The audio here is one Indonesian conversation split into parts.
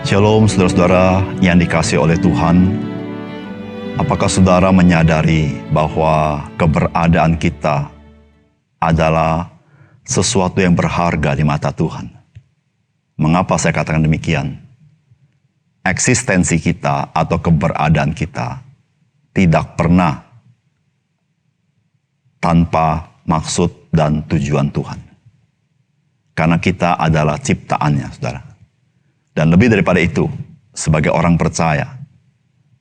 Shalom saudara-saudara yang dikasihi oleh Tuhan. Apakah saudara menyadari bahwa keberadaan kita adalah sesuatu yang berharga di mata Tuhan? Mengapa saya katakan demikian? Eksistensi kita atau keberadaan kita tidak pernah tanpa maksud dan tujuan Tuhan. Karena kita adalah ciptaannya, saudara. Dan lebih daripada itu, sebagai orang percaya,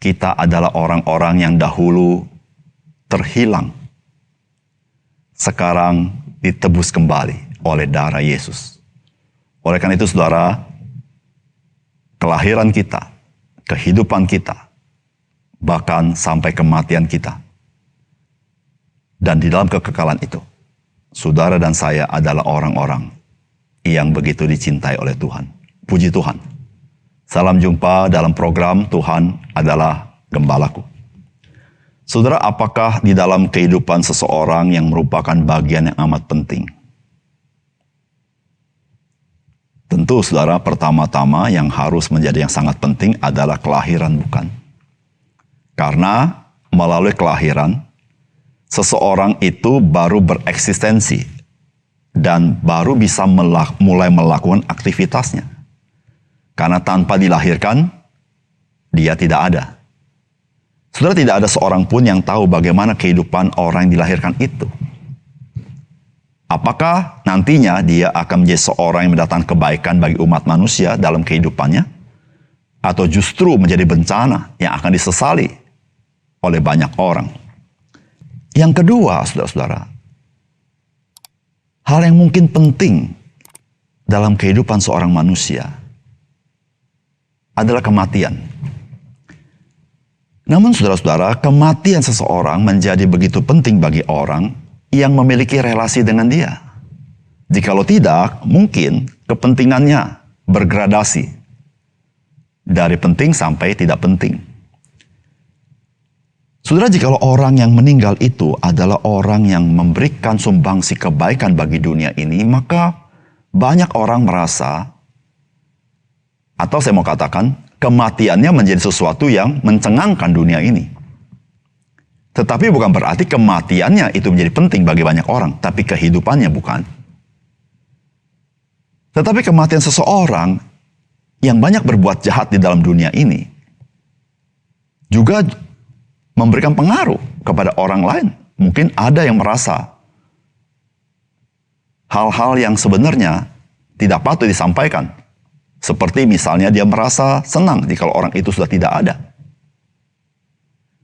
kita adalah orang-orang yang dahulu terhilang. Sekarang ditebus kembali oleh darah Yesus. Oleh karena itu, saudara, kelahiran kita, kehidupan kita, bahkan sampai kematian kita. Dan di dalam kekekalan itu, saudara dan saya adalah orang-orang yang begitu dicintai oleh Tuhan. Puji Tuhan. Salam jumpa dalam program Tuhan adalah Gembalaku. Saudara, apakah di dalam kehidupan seseorang yang merupakan bagian yang amat penting? Tentu saudara, pertama-tama yang harus menjadi yang sangat penting adalah kelahiran, bukan? Karena melalui kelahiran, seseorang itu baru bereksistensi dan baru bisa mulai melakukan aktivitasnya. Karena tanpa dilahirkan, dia tidak ada. Saudara, tidak ada seorang pun yang tahu bagaimana kehidupan orang yang dilahirkan itu. Apakah nantinya dia akan menjadi seorang yang mendatangkan kebaikan bagi umat manusia dalam kehidupannya? Atau justru menjadi bencana yang akan disesali oleh banyak orang? Yang kedua, saudara-saudara, hal yang mungkin penting dalam kehidupan seorang manusia adalah kematian. Namun saudara-saudara, kematian seseorang menjadi begitu penting bagi orang yang memiliki relasi dengan dia. Jikalau tidak, mungkin kepentingannya bergradasi dari penting sampai tidak penting. Saudara, jikalau orang yang meninggal itu adalah orang yang memberikan sumbangsi kebaikan bagi dunia ini, maka banyak orang merasa, atau saya mau katakan, kematiannya menjadi sesuatu yang mencengangkan dunia ini. Tetapi bukan berarti kematiannya itu menjadi penting bagi banyak orang, tapi kehidupannya bukan. Tetapi kematian seseorang yang banyak berbuat jahat di dalam dunia ini juga memberikan pengaruh kepada orang lain. Mungkin ada yang merasa hal-hal yang sebenarnya tidak patut disampaikan. Seperti misalnya dia merasa senang jika orang itu sudah tidak ada.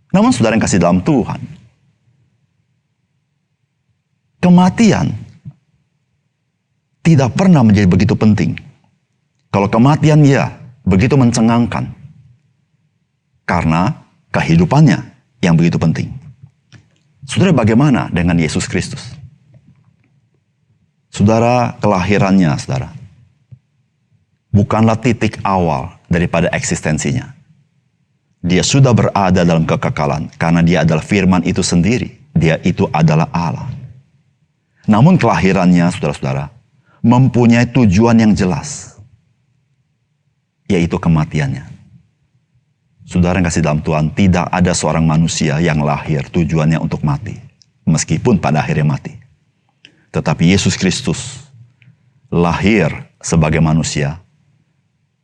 Namun saudara yang kasih dalam Tuhan, kematian tidak pernah menjadi begitu penting. Kalau kematian ya begitu mencengangkan. Karena kehidupannya yang begitu penting. Saudara, bagaimana dengan Yesus Kristus? Saudara, kelahirannya, saudara, bukanlah titik awal daripada eksistensinya. Dia sudah berada dalam kekekalan karena dia adalah firman itu sendiri. Dia itu adalah Allah. Namun kelahirannya, saudara-saudara, mempunyai tujuan yang jelas, yaitu kematiannya. Saudara yang kasih dalam Tuhan, tidak ada seorang manusia yang lahir tujuannya untuk mati, meskipun pada akhirnya mati. Tetapi Yesus Kristus lahir sebagai manusia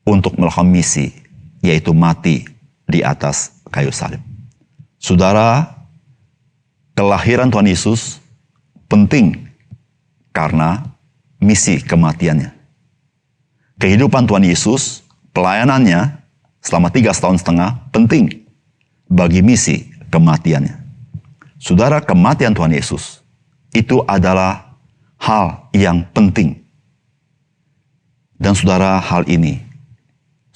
untuk melakukan misi, yaitu mati di atas kayu salib. Saudara, kelahiran Tuhan Yesus penting karena misi kematiannya. Kehidupan Tuhan Yesus, pelayanannya selama 3,5 tahun penting bagi misi kematiannya. Saudara, kematian Tuhan Yesus itu adalah hal yang penting. Dan saudara, hal ini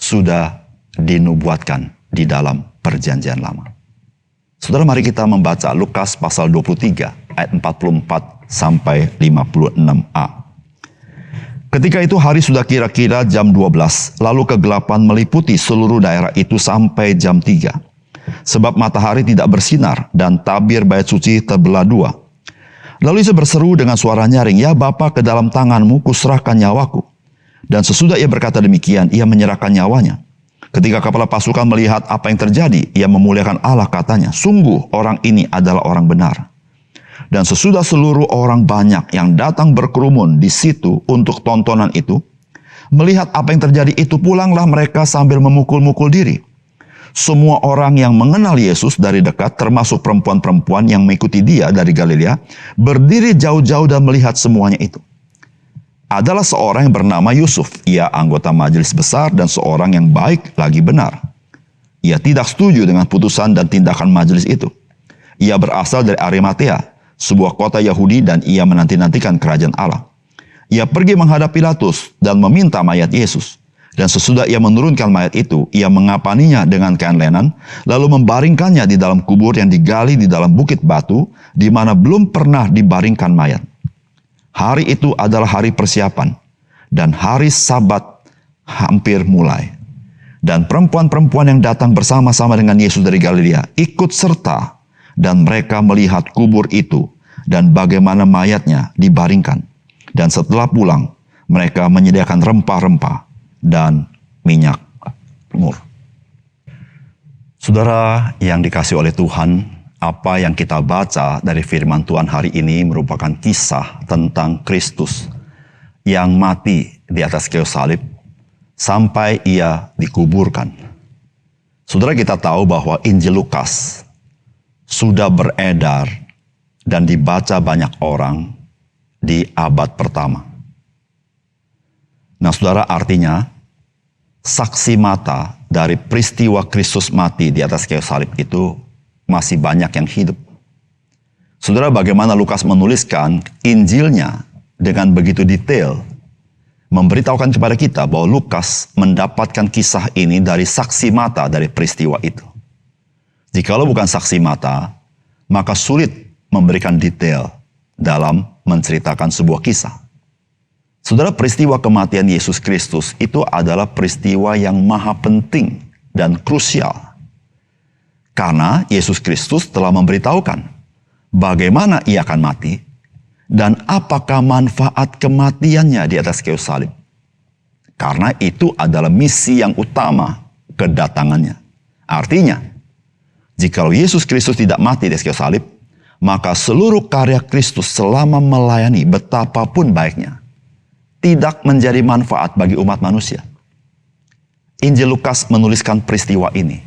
sudah dinubuatkan di dalam perjanjian lama. Saudara, mari kita membaca Lukas pasal 23 ayat 44 sampai 56a. Ketika itu hari sudah kira-kira jam 12, lalu kegelapan meliputi seluruh daerah itu sampai jam 3. Sebab matahari tidak bersinar dan tabir bait suci terbelah dua. Lalu Yesus berseru dengan suara nyaring, "Ya Bapa, ke dalam tanganmu kuserahkan nyawaku." Dan sesudah ia berkata demikian, ia menyerahkan nyawanya. Ketika kepala pasukan melihat apa yang terjadi, ia memuliakan Allah, katanya, "Sungguh orang ini adalah orang benar." Dan sesudah seluruh orang banyak yang datang berkerumun di situ untuk tontonan itu, melihat apa yang terjadi itu, pulanglah mereka sambil memukul-mukul diri. Semua orang yang mengenal Yesus dari dekat, termasuk perempuan-perempuan yang mengikuti dia dari Galilea, berdiri jauh-jauh dan melihat semuanya itu. Adalah seorang yang bernama Yusuf. Ia anggota majelis besar dan seorang yang baik lagi benar. Ia tidak setuju dengan putusan dan tindakan majelis itu. Ia berasal dari Arimatea, sebuah kota Yahudi, dan ia menanti-nantikan kerajaan Allah. Ia pergi menghadap Pilatus dan meminta mayat Yesus. Dan sesudah ia menurunkan mayat itu, ia mengapaninya dengan kain lenan, lalu membaringkannya di dalam kubur yang digali di dalam bukit batu, di mana belum pernah dibaringkan mayat. Hari itu adalah hari persiapan, dan hari Sabat hampir mulai. Dan perempuan-perempuan yang datang bersama-sama dengan Yesus dari Galilea ikut serta, dan mereka melihat kubur itu, dan bagaimana mayatnya dibaringkan. Dan setelah pulang, mereka menyediakan rempah-rempah dan minyak mur. Saudara yang dikasihi oleh Tuhan, apa yang kita baca dari firman Tuhan hari ini merupakan kisah tentang Kristus yang mati di atas kayu salib sampai ia dikuburkan. Saudara, kita tahu bahwa Injil Lukas sudah beredar dan dibaca banyak orang di abad pertama. Nah, saudara, artinya saksi mata dari peristiwa Kristus mati di atas kayu salib itu masih banyak yang hidup. Saudara, bagaimana Lukas menuliskan Injilnya dengan begitu detail, memberitahukan kepada kita bahwa Lukas mendapatkan kisah ini dari saksi mata dari peristiwa itu. Jikalau bukan saksi mata, maka sulit memberikan detail dalam menceritakan sebuah kisah. Saudara, peristiwa kematian Yesus Kristus itu adalah peristiwa yang maha penting dan krusial. Karena Yesus Kristus telah memberitahukan bagaimana ia akan mati dan apakah manfaat kematiannya di atas kayu salib. Karena itu adalah misi yang utama kedatangannya. Artinya, jika Yesus Kristus tidak mati di atas kayu salib, maka seluruh karya Kristus selama melayani betapapun baiknya, tidak menjadi manfaat bagi umat manusia. Injil Lukas menuliskan peristiwa ini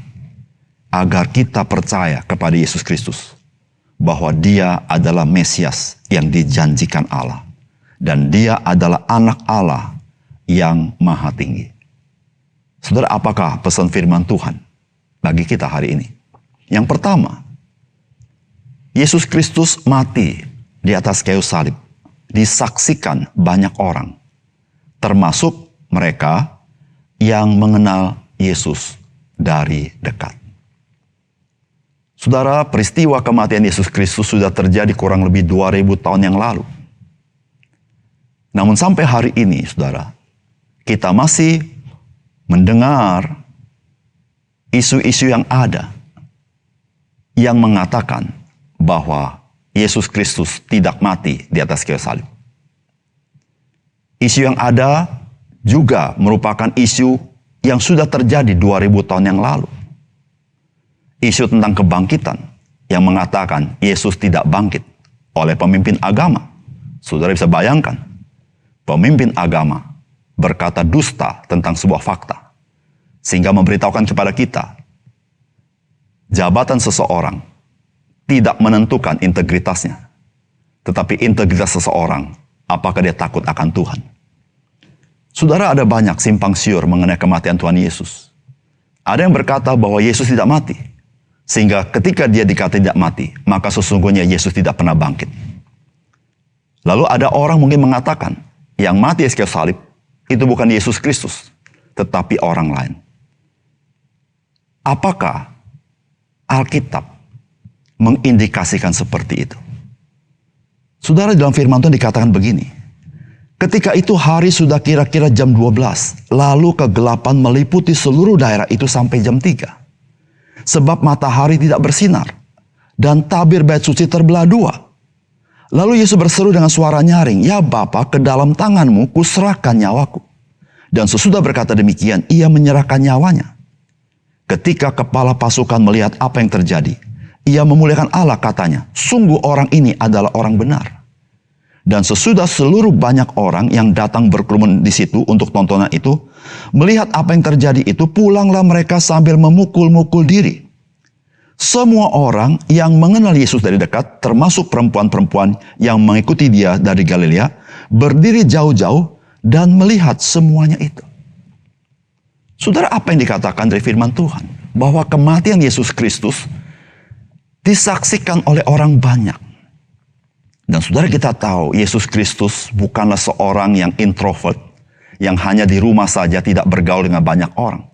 agar kita percaya kepada Yesus Kristus bahwa dia adalah Mesias yang dijanjikan Allah dan dia adalah anak Allah yang maha tinggi. Saudara, apakah pesan firman Tuhan bagi kita hari ini? Yang pertama, Yesus Kristus mati di atas kayu salib disaksikan banyak orang, termasuk mereka yang mengenal Yesus dari dekat. Saudara, peristiwa kematian Yesus Kristus sudah terjadi kurang lebih 2000 tahun yang lalu. Namun sampai hari ini, saudara, kita masih mendengar isu-isu yang ada yang mengatakan bahwa Yesus Kristus tidak mati di atas kayu salib. Isu yang ada juga merupakan isu yang sudah terjadi 2000 tahun yang lalu. Isu tentang kebangkitan yang mengatakan Yesus tidak bangkit oleh pemimpin agama. Saudara bisa bayangkan, pemimpin agama berkata dusta tentang sebuah fakta, sehingga memberitahukan kepada kita, jabatan seseorang tidak menentukan integritasnya, tetapi integritas seseorang apakah dia takut akan Tuhan. Saudara, ada banyak simpang siur mengenai kematian Tuhan Yesus. Ada yang berkata bahwa Yesus tidak mati, sehingga ketika dia dikata tidak mati, maka sesungguhnya Yesus tidak pernah bangkit. Lalu ada orang mungkin mengatakan, yang mati di kayu salib itu bukan Yesus Kristus, tetapi orang lain. Apakah Alkitab mengindikasikan seperti itu? Saudara, dalam firman Tuhan dikatakan begini, ketika itu hari sudah kira-kira jam 12, lalu kegelapan meliputi seluruh daerah itu sampai jam 3. Sebab matahari tidak bersinar, dan tabir bait suci terbelah dua. Lalu Yesus berseru dengan suara nyaring, "Ya Bapa, ke dalam tanganmu kuserahkan nyawaku." Dan sesudah berkata demikian, ia menyerahkan nyawanya. Ketika kepala pasukan melihat apa yang terjadi, ia memuliakan Allah, katanya, sungguh orang ini adalah orang benar. Dan sesudah seluruh banyak orang yang datang berkerumun di situ untuk tontonan itu, melihat apa yang terjadi itu, pulanglah mereka sambil memukul-mukul diri. Semua orang yang mengenal Yesus dari dekat, termasuk perempuan-perempuan yang mengikuti dia dari Galilea, berdiri jauh-jauh dan melihat semuanya itu. Saudara, apa yang dikatakan dari firman Tuhan? Bahwa kematian Yesus Kristus disaksikan oleh orang banyak. Dan saudara, kita tahu Yesus Kristus bukanlah seorang yang introvert, yang hanya di rumah saja tidak bergaul dengan banyak orang.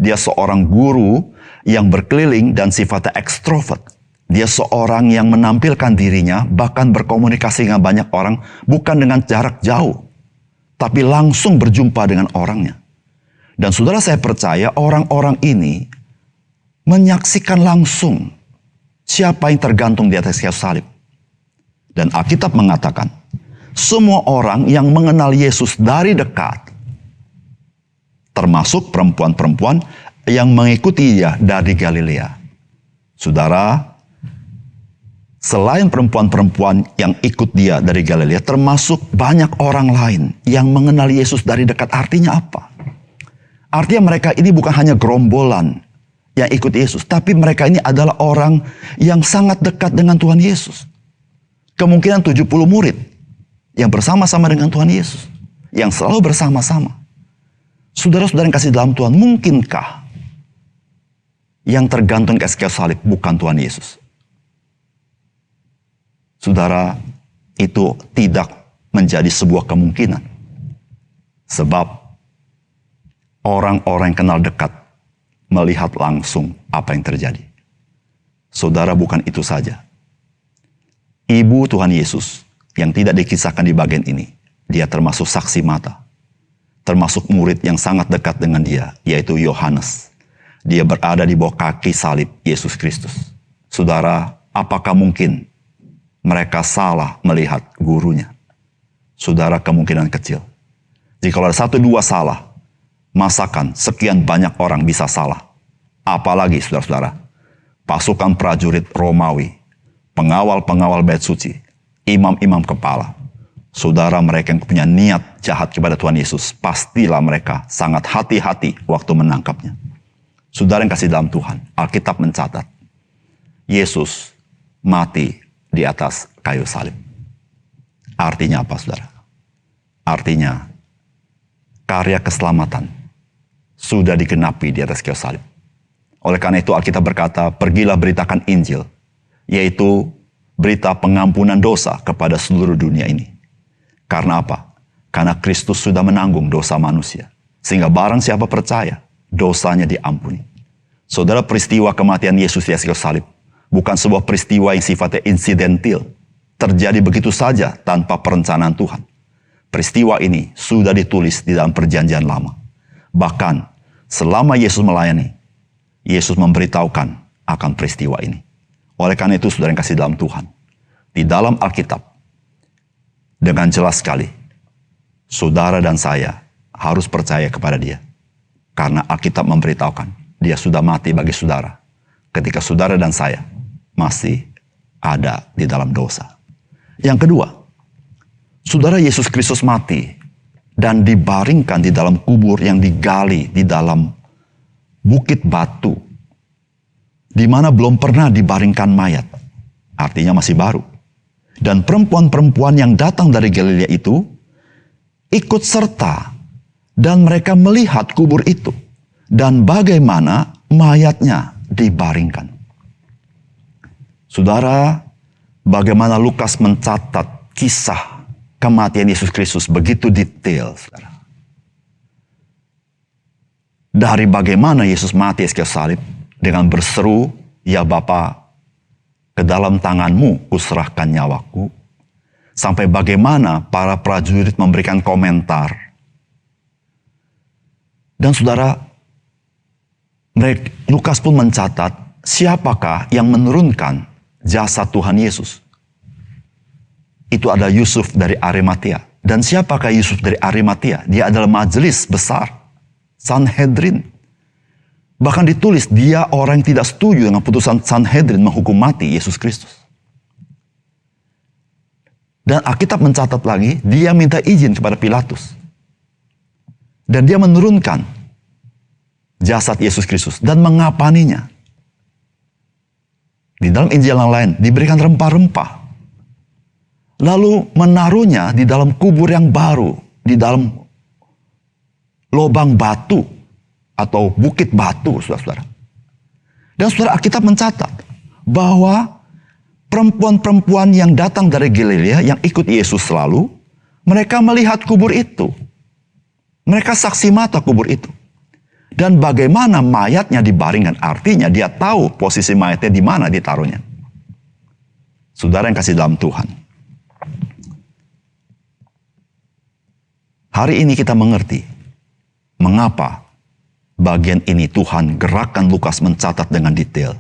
Dia seorang guru yang berkeliling dan sifatnya ekstrovert. Dia seorang yang menampilkan dirinya, bahkan berkomunikasi dengan banyak orang, bukan dengan jarak jauh, tapi langsung berjumpa dengan orangnya. Dan saudara, saya percaya orang-orang ini menyaksikan langsung siapa yang tergantung di atas kayu salib. Dan Alkitab mengatakan, semua orang yang mengenal Yesus dari dekat, termasuk perempuan-perempuan yang mengikuti dia dari Galilea. Saudara, selain perempuan-perempuan yang ikut dia dari Galilea, termasuk banyak orang lain yang mengenal Yesus dari dekat. Artinya apa? Artinya mereka ini bukan hanya gerombolan yang ikut Yesus, tapi mereka ini adalah orang yang sangat dekat dengan Tuhan Yesus. Kemungkinan 70 murid yang bersama-sama dengan Tuhan Yesus, yang selalu bersama-sama. Saudara-saudara yang kasih dalam Tuhan, mungkinkah yang tergantung ke kayu salib bukan Tuhan Yesus? Saudara, itu tidak menjadi sebuah kemungkinan. Sebab orang-orang yang kenal dekat melihat langsung apa yang terjadi. Saudara, bukan itu saja. Ibu Tuhan Yesus yang tidak dikisahkan di bagian ini, dia termasuk saksi mata. Termasuk murid yang sangat dekat dengan dia, yaitu Yohanes. Dia berada di bawah kaki salib Yesus Kristus. Saudara, apakah mungkin mereka salah melihat gurunya? Saudara, kemungkinan kecil. Jika ada 1-2 salah, masakan sekian banyak orang bisa salah. Apalagi saudara-saudara, pasukan prajurit Romawi, pengawal-pengawal bait suci, imam-imam kepala. Saudara, mereka yang punya niat jahat kepada Tuhan Yesus, pastilah mereka sangat hati-hati waktu menangkapnya. Saudara yang kasih dalam Tuhan, Alkitab mencatat, Yesus mati di atas kayu salib. Artinya apa, saudara? Artinya, karya keselamatan sudah digenapi di atas kayu salib. Oleh karena itu Alkitab berkata, pergilah beritakan Injil, yaitu berita pengampunan dosa kepada seluruh dunia ini. Karena apa? Karena Kristus sudah menanggung dosa manusia. Sehingga barang siapa percaya, dosanya diampuni. Saudara, peristiwa kematian Yesus di atas kayu salib bukan sebuah peristiwa yang sifatnya insidentil, terjadi begitu saja tanpa perencanaan Tuhan. Peristiwa ini sudah ditulis di dalam perjanjian lama. Bahkan selama Yesus melayani, Yesus memberitahukan akan peristiwa ini. Oleh karena itu, saudara yang kasih dalam Tuhan, di dalam Alkitab, dengan jelas sekali, saudara dan saya harus percaya kepada dia. Karena Alkitab memberitahukan, dia sudah mati bagi saudara, ketika saudara dan saya masih ada di dalam dosa. Yang kedua, saudara, Yesus Kristus mati dan dibaringkan di dalam kubur yang digali di dalam bukit batu, di mana belum pernah dibaringkan mayat. Artinya masih baru. Dan perempuan-perempuan yang datang dari Galilea itu ikut serta, dan mereka melihat kubur itu dan bagaimana mayatnya dibaringkan. Saudara, bagaimana Lukas mencatat kisah kematian Yesus Kristus begitu detail, saudara. Dari bagaimana Yesus mati di kayu salib dengan berseru, "Ya Bapa, ke dalam tanganmu kuserahkan nyawaku." Sampai bagaimana para prajurit memberikan komentar. Dan saudara, Lukas pun mencatat siapakah yang menurunkan jasad Tuhan Yesus. Itu adalah Yusuf dari Arimatia. Dan siapakah Yusuf dari Arimatia? Dia adalah majelis besar, Sanhedrin. Bahkan ditulis, dia orang yang tidak setuju dengan putusan Sanhedrin menghukum mati Yesus Kristus. Dan Alkitab mencatat lagi, dia minta izin kepada Pilatus. Dan dia menurunkan jasad Yesus Kristus dan mengapaninya. Di dalam Injil yang lain, diberikan rempah-rempah. Lalu menaruhnya di dalam kubur yang baru, di dalam lubang batu atau bukit batu, saudara-saudara. Dan saudara, Alkitab mencatat bahwa perempuan-perempuan yang datang dari Galilea yang ikut Yesus selalu, mereka melihat kubur itu. Mereka saksi mata kubur itu. Dan bagaimana mayatnya dibaringkan, artinya dia tahu posisi mayatnya di mana ditaruhnya. Saudara yang kasih dalam Tuhan, hari ini kita mengerti mengapa bagian ini Tuhan gerakkan Lukas mencatat dengan detail.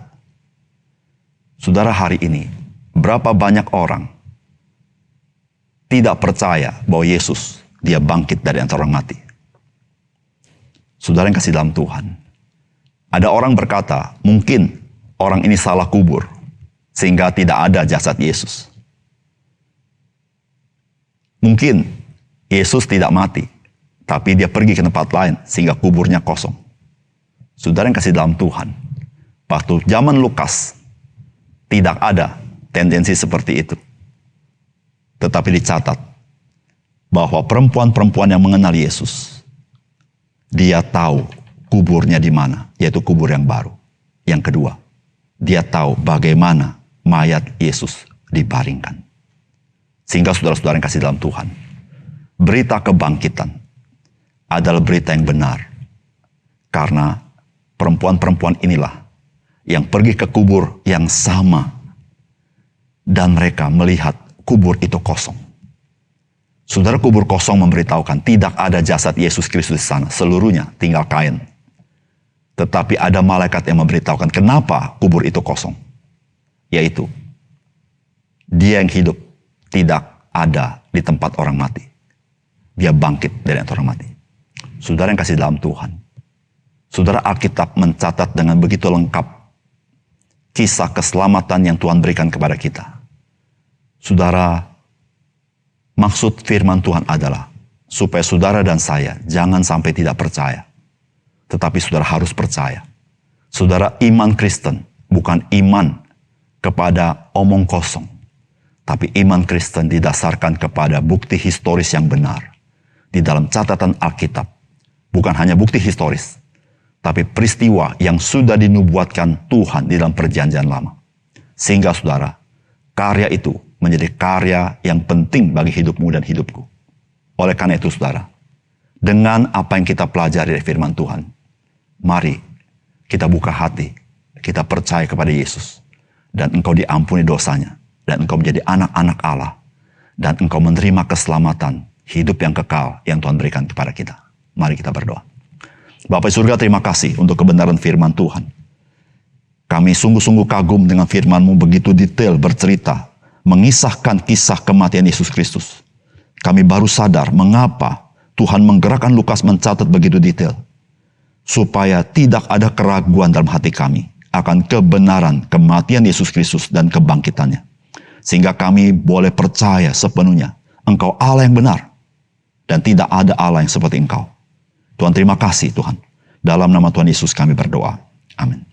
Saudara, hari ini berapa banyak orang tidak percaya bahwa Yesus dia bangkit dari antara orang mati. Saudara yang kasih dalam Tuhan, ada orang berkata, mungkin orang ini salah kubur, sehingga tidak ada jasad Yesus. Mungkin Yesus tidak mati, tapi dia pergi ke tempat lain, sehingga kuburnya kosong. Saudara yang kasih dalam Tuhan, waktu zaman Lukas, tidak ada tendensi seperti itu. Tetapi dicatat, bahwa perempuan-perempuan yang mengenal Yesus, dia tahu kuburnya di mana, yaitu kubur yang baru. Yang kedua, dia tahu bagaimana mayat Yesus dibaringkan. Sehingga saudara-saudara yang kasih dalam Tuhan, berita kebangkitan adalah berita yang benar. Karena perempuan-perempuan inilah yang pergi ke kubur yang sama. Dan mereka melihat kubur itu kosong. Saudara, kubur kosong memberitahukan tidak ada jasad Yesus Kristus di sana. Seluruhnya tinggal kain. Tetapi ada malaikat yang memberitahukan kenapa kubur itu kosong. Yaitu, dia yang hidup tidak ada di tempat orang mati. Dia bangkit dari antara orang mati. Saudara yang kasih dalam Tuhan, saudara, Alkitab mencatat dengan begitu lengkap kisah keselamatan yang Tuhan berikan kepada kita. Saudara, maksud firman Tuhan adalah supaya saudara dan saya jangan sampai tidak percaya. Tetapi saudara harus percaya. Saudara, iman Kristen bukan iman kepada omong kosong. Tapi iman Kristen didasarkan kepada bukti historis yang benar. Di dalam catatan Alkitab. Bukan hanya bukti historis. Tapi peristiwa yang sudah dinubuatkan Tuhan di dalam perjanjian lama. Sehingga saudara, karya itu menjadi karya yang penting bagi hidupmu dan hidupku. Oleh karena itu saudara, dengan apa yang kita pelajari dari firman Tuhan, mari kita buka hati, kita percaya kepada Yesus. Dan engkau diampuni dosanya. Dan engkau menjadi anak-anak Allah. Dan engkau menerima keselamatan, hidup yang kekal yang Tuhan berikan kepada kita. Mari kita berdoa. Bapa di surga, terima kasih untuk kebenaran firman Tuhan. Kami sungguh-sungguh kagum dengan firman-Mu begitu detail bercerita, mengisahkan kisah kematian Yesus Kristus. Kami baru sadar mengapa Tuhan menggerakkan Lukas mencatat begitu detail. Supaya tidak ada keraguan dalam hati kami akan kebenaran kematian Yesus Kristus dan kebangkitannya. Sehingga kami boleh percaya sepenuhnya Engkau Allah yang benar. Dan tidak ada Allah yang seperti Engkau. Tuhan, terima kasih Tuhan. Dalam nama Tuhan Yesus kami berdoa. Amin.